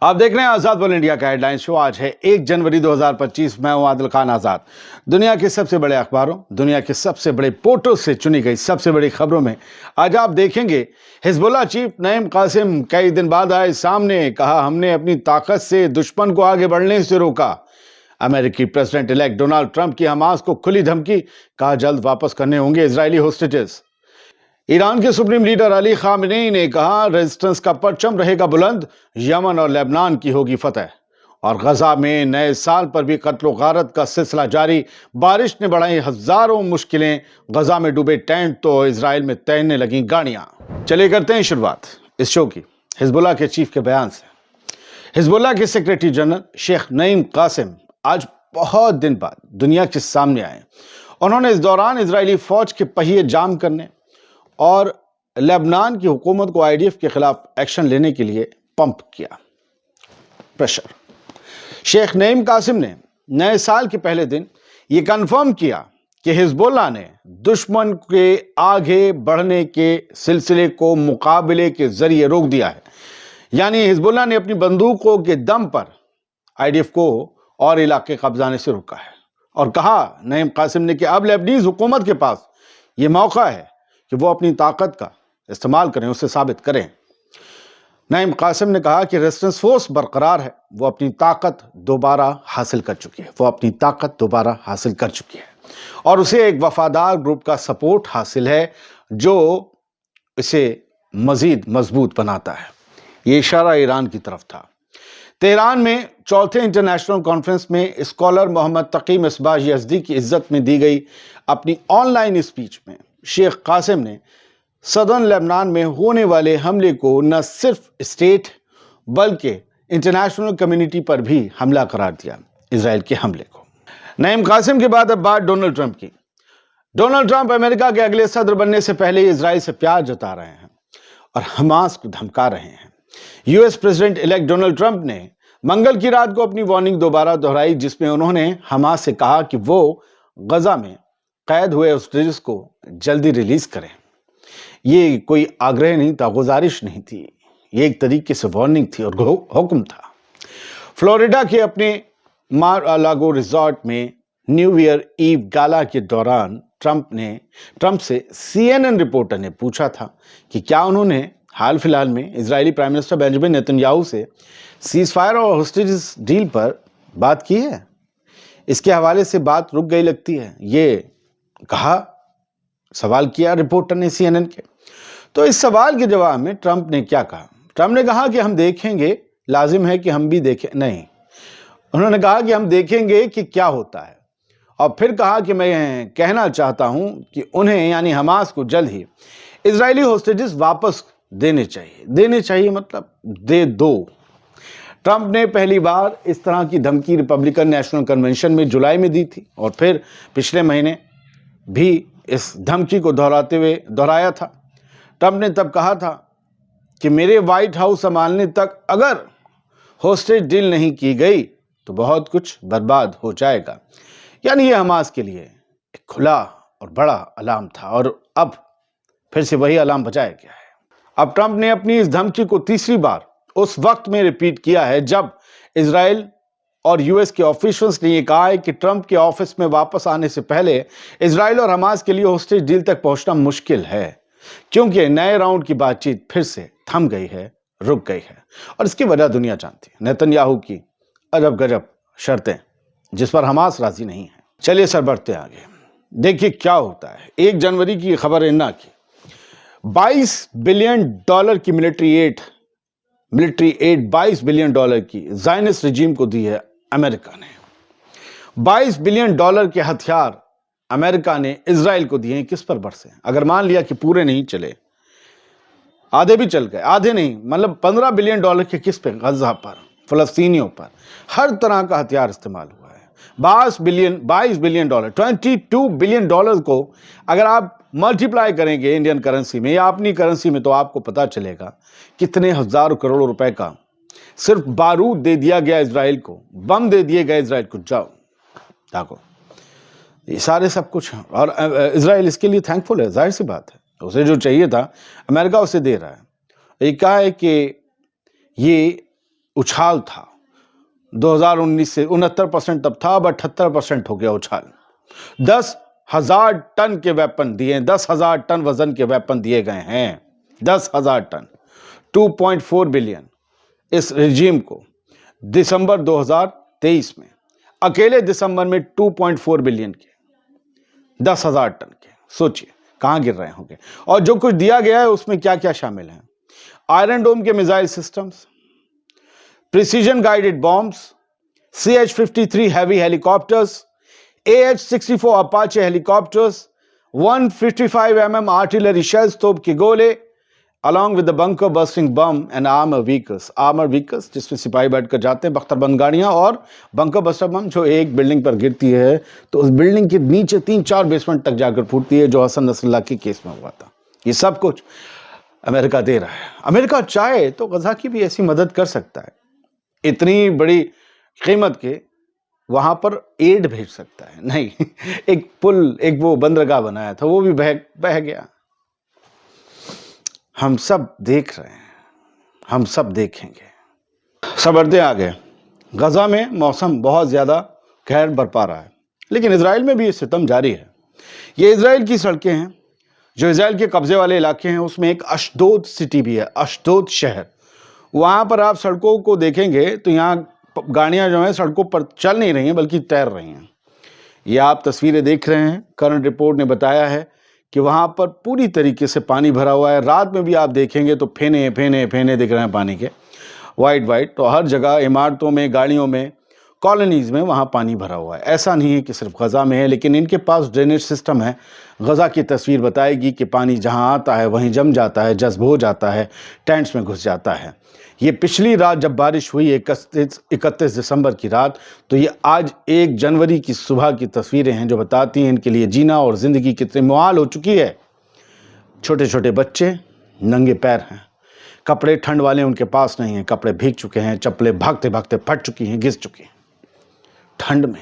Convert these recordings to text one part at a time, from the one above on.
आप देख रहे हैं आजाद वर्ल्ड इंडिया का हेडलाइन शो। आज है 1 जनवरी 2025। मैं हूं आदिल खान आजाद। दुनिया के सबसे बड़े अखबारों, दुनिया के सबसे बड़े पोर्टल से चुनी गई सबसे बड़ी खबरों में आज आप देखेंगे हिजबुल्लाह चीफ नईम कासिम कई दिन बाद आए सामने। कहा, हमने अपनी ताकत से दुश्मन को आगे बढ़ने से रोका। अमेरिकी प्रेसिडेंट इलेक्ट डोनाल्ड ट्रंप की हमास को खुली धमकी। कहा, जल्द वापस करने होंगे इजरायली होस्टेजेस। ईरान के सुप्रीम लीडर अली खामेनी ने कहा, रेजिस्टेंस का परचम रहेगा बुलंद, यमन और लेबनान की होगी फतह। और गजा में नए साल पर भी कत्लो गारत का सिलसिला जारी। बारिश ने बढ़ाई हजारों मुश्किलें। गजा में डूबे टेंट तो इजराइल में तैरने लगी गाड़ियां। चलिए करते हैं शुरुआत इस शो की हिजबुल्लाह के चीफ के बयान से। हिजबुल्लाह के सेक्रेटरी जनरल शेख नईम कासिम आज बहुत दिन बाद दुनिया के सामने आए। उन्होंने इस दौरान इजरायली फौज के पहिए जाम करने और लेबनान की हुकूमत को आईडीएफ के खिलाफ एक्शन लेने के लिए पंप किया प्रेशर। शेख नईम कासिम ने नए साल के पहले दिन यह कंफर्म किया कि हिजबुल्लाह ने दुश्मन के आगे बढ़ने के सिलसिले को मुकाबले के जरिए रोक दिया है। यानी हिजबुल्लाह ने अपनी बंदूकों के दम पर आईडीएफ को और इलाके कब्जाने से रोका है। और कहा नईम कासिम ने कि अब लेबनीज हुकूमत के पास यह मौका है कि वो अपनी ताकत का इस्तेमाल करें, उसे साबित करें। नईम कासिम ने कहा कि रेजिस्टेंस फोर्स बरकरार है, वो अपनी ताकत दोबारा हासिल कर चुकी है और उसे एक वफादार ग्रुप का सपोर्ट हासिल है जो इसे मजीद मजबूत बनाता है। ये इशारा ईरान की तरफ था। तेहरान में चौथे इंटरनेशनल कॉन्फ्रेंस में स्कॉलर मोहम्मद तकी मिसबाह यज़दी की इज्जत में दी गई अपनी ऑनलाइन स्पीच में शेख कासिम ने सदर्न लेबनान में होने वाले हमले को न सिर्फ स्टेट बल्कि इंटरनेशनल कम्युनिटी पर भी हमला करार दिया, इजराइल के हमले को। नईम कासिम के बाद अब बात डोनाल्ड ट्रंप की। डोनाल्ड ट्रंप अमेरिका के अगले सदर बनने से पहले इजराइल से प्यार जता रहे हैं और हमास को धमका रहे हैं। US president elect Donald Trump ने मंगल की रात को अपनी वार्निंग दोबारा दोहराई, जिसमें उन्होंने हमास से कहा कि वो गजा में कैद हुए होस्टेजेस को जल्दी रिलीज करें। ये कोई आग्रह नहीं था, गुजारिश नहीं थी, ये एक तरीके से वार्निंग थी और हुक्म था। फ्लोरिडा के अपने मार आ लागो रिजॉर्ट में न्यू ईयर ईव गाला के दौरान ट्रंप से सीएनएन रिपोर्टर ने पूछा था कि क्या उन्होंने हाल फिलहाल में Israeli prime minister Benjamin Netanyahu से सीजफायर और होस्टेजेस डील पर बात की है। इसके हवाले से बात रुक गई लगती है, ये कहा, सवाल किया रिपोर्टर ने सीएनएन के। तो इस सवाल के जवाब में ट्रंप ने क्या कहा? ट्रंप ने कहा कि हम देखेंगे, लाजिम है कि हम भी देखें। नहीं, उन्होंने कहा कि हम देखेंगे कि क्या होता है। और फिर कहा कि मैं कहना चाहता हूं कि उन्हें यानी हमास को जल्द ही इजरायली होस्टेजेस वापस देने चाहिए मतलब दे दो। ट्रंप ने पहली बार इस तरह की धमकी रिपब्लिकन नेशनल कन्वेंशन में जुलाई में दी थी और फिर पिछले महीने भी इस धमकी को दोहराया था। ट्रंप ने तब कहा था कि मेरे व्हाइट हाउस संभालने तक अगर होस्टेज डील नहीं की गई तो बहुत कुछ बर्बाद हो जाएगा। यानी ये हमास के लिए एक खुला और बड़ा अलार्म था और अब फिर से वही अलार्म बजाया गया है। अब ट्रंप ने अपनी इस धमकी को तीसरी बार उस वक्त में रिपीट किया है जब इजराइल और यूएस के ऑफिशियल्स ने यह कहा है कि ट्रंप के ऑफिस में वापस आने से पहले इजराइल और हमास के लिए होस्टेज डील तक पहुंचना मुश्किल है, क्योंकि नए राउंड की बातचीत फिर से थम गई है, रुक गई है। और इसकी वजह दुनिया जानती है, नेतन्याहू की अजब गजब शर्तें जिस पर हमास राजी नहीं है। चलिए सर बढ़ते आगे, देखिए क्या होता है। 1 जनवरी की खबर इन्ना की, $22 बिलियन की मिलिट्री एड 22 बिलियन डॉलर की ज़ायनिस्ट रिजीम को दी है अमेरिका ने। $22 बिलियन के हथियार अमेरिका ने इजराइल को दिए हैं। किस पर बरसे? अगर मान लिया कि पूरे नहीं चले, आधे भी चल गए, आधे नहीं मतलब $15 बिलियन के किस पे? गजा पर, फलस्तीनियों पर। हर तरह का हथियार इस्तेमाल हुआ है। $22 बिलियन 22 बिलियन को अगर आप मल्टीप्लाई करेंगे इंडियन करेंसी में या अपनी करेंसी में तो आपको पता चलेगा कितने हजारों करोड़ रुपए का सिर्फ बारूद दे दिया गया इजराइल को, बम दे दिए गए इजराइल को। जाओ ताको, ये सारे सब कुछ। और इजराइल इसके लिए थैंकफुल है, जाहिर सी बात है। उसे जो चाहिए था अमेरिका उसे दे रहा है। ये कहा है कि ये उछाल था 2019 से 69% तब था, अब 78% हो गया उछाल। 10,000 टन के वेपन दिए, 10,000 टन वजन के वेपन दिए गए हैं, 10,000 टन, 2.4 बिलियन इस रिजीम को। दिसंबर 2023 में, अकेले दिसंबर में 2.4 बिलियन के, 10,000 टन के, सोचिए कहां गिर रहे होंगे। और जो कुछ दिया गया है उसमें क्या क्या शामिल है? आयरन डोम के missile systems, precision guided bombs, CH-53 heavy helicopters, AH-64 Apache helicopters, 155 mm artillery shells, तोप के गोले, along with the bunker busting bomb and armor vehicles जिसमें सिपाही बैठकर जाते हैं, बख्तरबंद गाड़ियां, और बंकर बस्टर बम जो एक बिल्डिंग पर गिरती है तो उस बिल्डिंग के नीचे 3-4 बेसमेंट तक जाकर फूटती है, जो हसन नसरुल्लाह के केस में हुआ था। ये सब कुछ अमेरिका दे रहा है। अमेरिका चाहे तो गजा की भी ऐसी मदद कर सकता है, इतनी बड़ी कीमत के वहां पर एड भेज सकता है। नहीं, एक पुल, एक वो बंदरगाह बनाया था, वो भी बह गया। हम सब देख रहे हैं, हम सब देखेंगे। सब बढ़ते आगे। गजा में मौसम बहुत ज़्यादा कहर बरपा रहा है, लेकिन इजराइल में भी ये सितम जारी है। ये इजराइल की सड़कें हैं, जो इजराइल के कब्जे वाले इलाके हैं, उसमें एक अशदोद सिटी भी है, अशदोद शहर। वहाँ पर आप सड़कों को देखेंगे तो यहाँ गाड़ियाँ जो हैं सड़कों पर चल नहीं रही हैं, बल्कि तैर रही हैं। ये आप तस्वीरें देख रहे हैं। करंट रिपोर्ट ने बताया है कि वहाँ पर पूरी तरीके से पानी भरा हुआ है। रात में भी आप देखेंगे तो फेने फेने फेने दिख रहे हैं पानी के, वाइट। तो हर जगह इमारतों में, गाड़ियों में, कॉलोनीज़ में वहाँ पानी भरा हुआ है। ऐसा नहीं है कि सिर्फ गजा में है, लेकिन इनके पास ड्रेनेज सिस्टम है। गजा की तस्वीर बताएगी कि पानी जहाँ आता है वहीं जम जाता है, जज्ब हो जाता है, टेंट्स में घुस जाता है। ये पिछली रात जब बारिश हुई 31 दिसंबर की रात, तो ये आज 1 जनवरी की सुबह की तस्वीरें हैं, जो बताती हैं इनके लिए जीना और ज़िंदगी कितनी मुहाल हो चुकी है। छोटे छोटे बच्चे नंगे पैर हैं, कपड़े ठंड वाले उनके पास नहीं हैं, कपड़े भीग चुके हैं, चप्पलें भागते भागते फट चुकी हैं, घिस चुकी हैं ठंड में।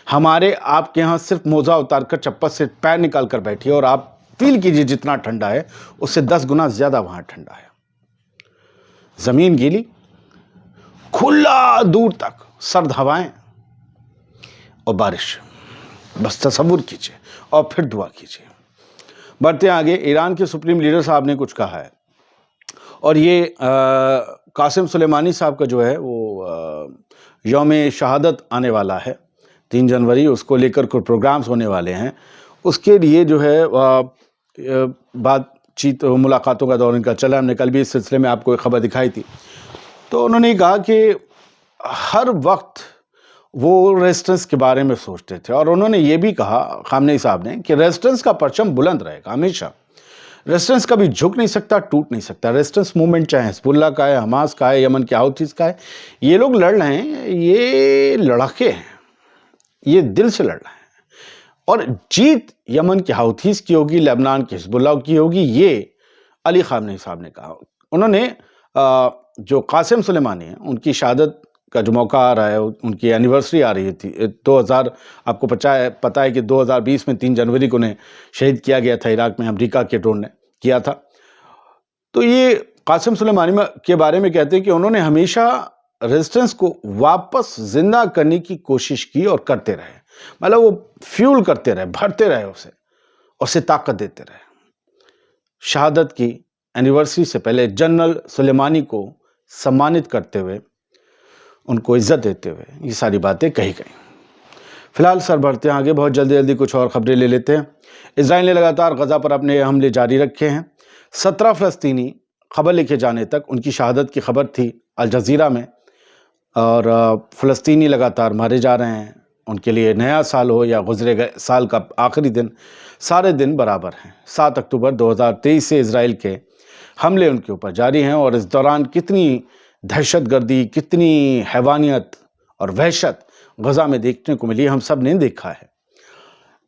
हमारे आपके यहाँ सिर्फ मोजा उतार कर चप्पल से पैर निकाल कर बैठिए और आप फील कीजिए जितना ठंडा है उससे 10 गुना ज़्यादा वहाँ ठंडा है। ज़मीन गीली, खुला दूर तक, सर्द हवाएं और बारिश। बस तसव्वुर कीजिए और फिर दुआ कीजिए। बढ़ते आगे, ईरान के सुप्रीम लीडर साहब ने कुछ कहा है, और ये कासिम सुलेमानी साहब का जो है वो यौम शहादत आने वाला है 3 जनवरी, उसको लेकर कुछ प्रोग्राम्स होने वाले हैं। उसके लिए जो है बातचीत, मुलाकातों का दौर इनका चला। हमने कल भी इस सिलसिले में आपको एक खबर दिखाई थी। तो उन्होंने कहा कि हर वक्त वो रेजिस्टेंस के बारे में सोचते थे, और उन्होंने ये भी कहा, खामनेई साहब ने, कि रेजिस्टेंस का परचम बुलंद रहेगा हमेशा। रेजिस्टेंस कभी झुक नहीं सकता, टूट नहीं सकता। रेजिस्टेंस मूवमेंट चाहे हिजबुल्लाह का है, हमास का है, यमन के हाउथीज़ का है, ये लोग लड़ रहे हैं, ये लड़ाके हैं, ये दिल से लड़ रहे हैं। और जीत यमन के हाउथीज़ की होगी, लेबनान के हिजबुल्लाह की होगी, ये अली खामनेई साहब ने कहा। उन्होंने जो कासिम सुलेमानी है, उनकी शहादत का जो मौका आ रहा है, उनकी एनिवर्सरी आ रही थी 2000, आपको पता है कि 2020 में 3 जनवरी को उन्हें शहीद किया गया था इराक में, अमेरिका के ड्रोन ने किया था। तो ये कासिम सुलेमानी के बारे में कहते हैं कि उन्होंने हमेशा रेजिस्टेंस को वापस जिंदा करने की कोशिश की और करते रहे। मतलब वो फ्यूल करते रहे, भरते रहे उसे ताकत देते रहे। शहादत की एनिवर्सरी से पहले जनरल सुलेमानी को सम्मानित करते हुए, उनको इज्जत देते हुए ये सारी बातें कही गई। फिलहाल सर बढ़ते हैं आगे, बहुत जल्दी कुछ और खबरें ले लेते हैं। इजराइल ने लगातार गजा पर अपने हमले जारी रखे हैं। 17 फ़लस्तीनी खबर लिखे जाने तक उनकी शहादत की खबर थी अल जज़ीरा में, और फ़लस्तीनी लगातार मारे जा रहे हैं। उनके लिए नया साल हो या गुजरे गए साल का आखिरी दिन, सारे दिन बराबर हैं। 7 अक्टूबर 2023 से इजराइल के हमले उनके ऊपर जारी हैं, और इस दौरान कितनी दहशतगर्दी, कितनी हैवानियत और वहशत गजा में देखने को मिली, हम सब ने देखा है।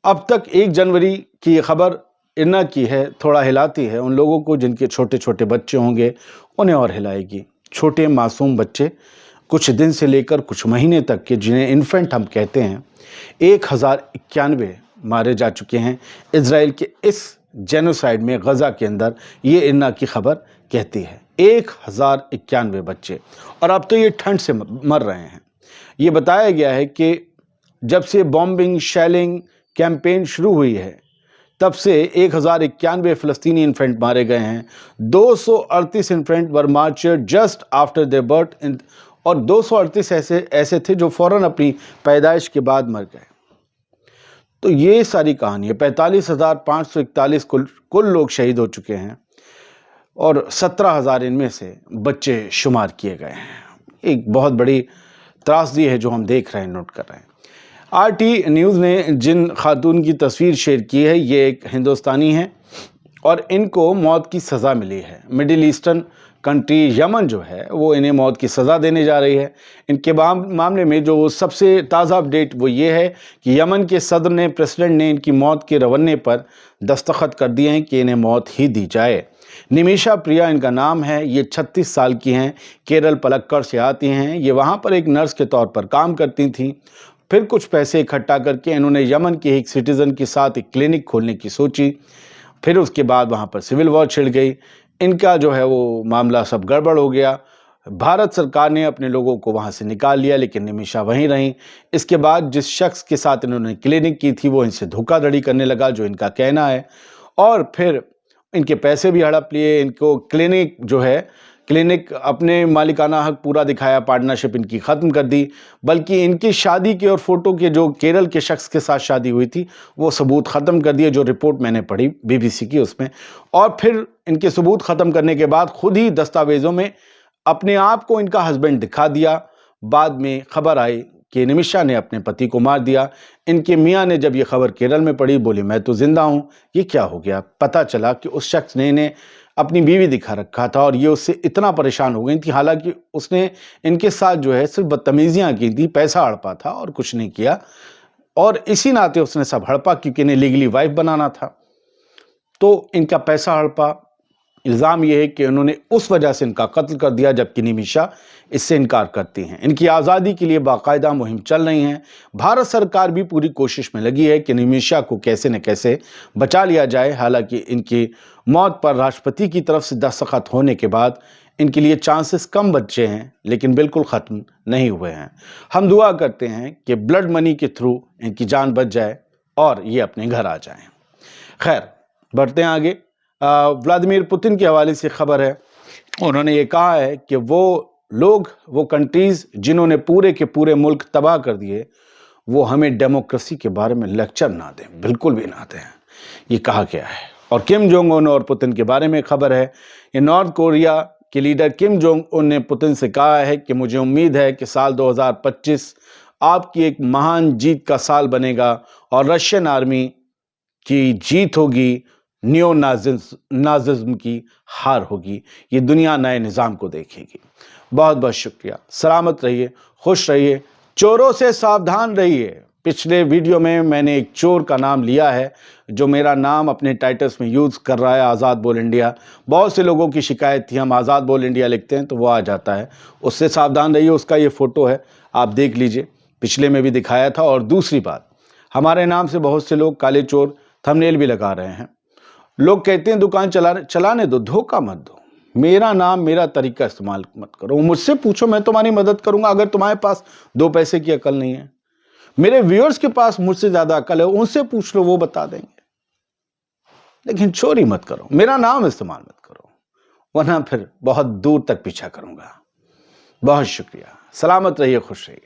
अब तक 1 जनवरी की ये खबर इन्ना की है, थोड़ा हिलाती है उन लोगों को जिनके छोटे छोटे बच्चे होंगे, उन्हें और हिलाएगी। छोटे मासूम बच्चे, कुछ दिन से लेकर कुछ महीने तक के, जिन्हें इन्फेंट हम कहते हैं, 1091 मारे जा चुके हैं इजराइल के इस जेनोसाइड में। गजा के अंदर ये इन्ना की खबर कहती है। 1091 بچے، اور اب تو یہ ٹھنڈ سے مر رہے ہیں۔ یہ بتایا گیا ہے کہ جب سے بامبنگ شیلنگ کیمپین شروع ہوئی ہے تب سے 1091 فلسطینی انفینٹ مارے گئے ہیں۔ 238 infant were martyred just after their birth, اور 238 ایسے تھے جو فوراً اپنی پیدائش کے بعد مر گئے۔ تو یہ ساری کہانی ہے۔ 45,541 کل لوگ شہید ہو چکے ہیں، اور 17,000 ان میں سے بچے شمار کیے گئے ہیں۔ ایک بہت بڑی تراژدی ہے جو ہم دیکھ رہے ہیں، نوٹ کر رہے ہیں۔ RT نیوز نے جن خاتون کی تصویر شیئر کی ہے، یہ ایک ہندوستانی ہے اور ان کو موت کی سزا ملی ہے۔ مڈل ایسٹرن کنٹری یمن جو ہے وہ انہیں موت کی سزا دینے جا رہی ہے۔ ان کے معاملے میں جو سب سے تازہ اپڈیٹ وہ یہ ہے کہ یمن کے صدر نے، پریزیڈنٹ نے ان کی موت کے روانے پر دستخط کر دیے ہیں کہ انہیں موت ہی دی جائے۔ نمیشا پریا ان کا نام ہے، یہ 36 سال کی ہیں، کیرل پلکڑ سے آتی ہیں۔ یہ وہاں پر ایک نرس کے طور پر کام کرتی تھیں۔ پھر کچھ پیسے اکٹھا کر کے انہوں نے یمن کے ایک سٹیزن کے ساتھ ایک کلینک کھولنے کی سوچی۔ پھر اس کے بعد وہاں پر سول وار چھڑ گئی، ان کا جو ہے وہ معاملہ سب گڑبڑ ہو گیا۔ بھارت سرکار نے اپنے لوگوں کو وہاں سے نکال لیا، لیکن نمیشا وہیں رہیں۔ اس کے بعد جس شخص کے ساتھ انہوں نے کلینک کی تھی وہ ان سے دھوکہ دھڑی کرنے لگا، جو ان کا کہنا ہے، اور پھر ان کے پیسے بھی ہڑپ لیے۔ ان کو کلینک اپنے مالکانہ حق پورا دکھایا، پارٹنرشپ ان کی ختم کر دی، بلکہ ان کی شادی کے اور فوٹو کے جو کیرل کے شخص کے ساتھ شادی ہوئی تھی وہ ثبوت ختم کر دیے، جو رپورٹ میں نے پڑھی BBC کی اس میں۔ اور پھر ان کے ثبوت ختم کرنے کے بعد خود ہی دستاویزوں میں اپنے آپ کو ان کا ہسبینڈ دکھا دیا۔ بعد میں خبر آئی کہ نمیشا نے اپنے پتی کو مار دیا۔ ان کے میاں نے جب یہ خبر کیرل میں پڑھی، بولے میں تو زندہ ہوں، یہ کیا ہو گیا؟ پتہ چلا کہ اس شخص نے انہیں اپنی بیوی دکھا رکھا تھا، اور یہ اس سے اتنا پریشان ہو گئی تھی، حالانکہ اس نے ان کے ساتھ جو ہے صرف بدتمیزیاں کی تھی، پیسہ ہڑپا تھا اور کچھ نہیں کیا، اور اسی ناطے اس نے سب ہڑپا کیونکہ انہیں لیگلی وائف بنانا تھا۔ تو ان کا پیسہ ہڑپا۔ الزام یہ ہے کہ انہوں نے اس وجہ سے ان کا قتل کر دیا، جبکہ نمیشا اس سے انکار کرتی ہیں۔ ان کی آزادی کے لیے باقاعدہ مہم چل رہی ہیں۔ بھارت سرکار بھی پوری کوشش میں لگی ہے کہ نمیشا کو کیسے نہ کیسے بچا لیا جائے۔ حالانکہ ان کی موت پر راشٹرپتی کی طرف سے دستخط ہونے کے بعد ان کے لیے چانسز کم بچے ہیں، لیکن بالکل ختم نہیں ہوئے ہیں۔ ہم دعا کرتے ہیں کہ بلڈ منی کے تھرو ان کی جان بچ جائے اور یہ اپنے گھر آ جائیں۔ خیر، بڑھتے ہیں آگے۔ ولادیمیر پوتن کے حوالے سے خبر ہے، انہوں نے یہ کہا ہے کہ وہ کنٹریز جنہوں نے پورے کے پورے ملک تباہ کر دیے، وہ ہمیں ڈیموکریسی کے بارے میں لیکچر نہ دیں، بالکل بھی نہ دیں، یہ کہا گیا ہے۔ اور کم جونگ ان اور پوتن کے بارے میں خبر ہے، یہ نارتھ کوریا کے لیڈر کم جونگ ان نے پوتن سے کہا ہے کہ مجھے امید ہے کہ سال 2025 آپ کی ایک مہان جیت کا سال بنے گا اور رشین آرمی کی جیت ہوگی، نیو ناززم کی ہار ہوگی، یہ دنیا نئے نظام کو دیکھے گی۔ بہت بہت شکریہ، سلامت رہیے، خوش رہیے، چوروں سے ساودھان رہیے۔ پچھلے ویڈیو میں نے ایک چور کا نام لیا ہے جو میرا نام اپنے ٹائٹلز میں یوز کر رہا ہے، آزاد بول انڈیا۔ بہت سے لوگوں کی شکایت تھی، ہم آزاد بول انڈیا لکھتے ہیں تو وہ آ جاتا ہے، اس سے ساودھان رہیے۔ اس کا یہ فوٹو ہے، آپ دیکھ لیجئے، پچھلے میں بھی دکھایا تھا۔ اور دوسری بات، ہمارے نام سے بہت سے لوگ کالے چور تھمبنیل بھی لگا رہے ہیں۔ لوگ کہتے ہیں دکان چلانے دو، دھوکہ مت دو، میرا نام میرا طریقہ استعمال مت کرو، مجھ سے پوچھو، میں تمہاری مدد کروں گا۔ اگر تمہارے پاس 2 پیسے کی عقل نہیں ہے، میرے ویورز کے پاس مجھ سے زیادہ عقل ہے، ان سے پوچھ لو، وہ بتا دیں گے۔ لیکن چوری مت کرو، میرا نام استعمال مت کرو، ورنہ پھر بہت دور تک پیچھا کروں گا۔ بہت شکریہ، سلامت رہیے، خوش رہیے۔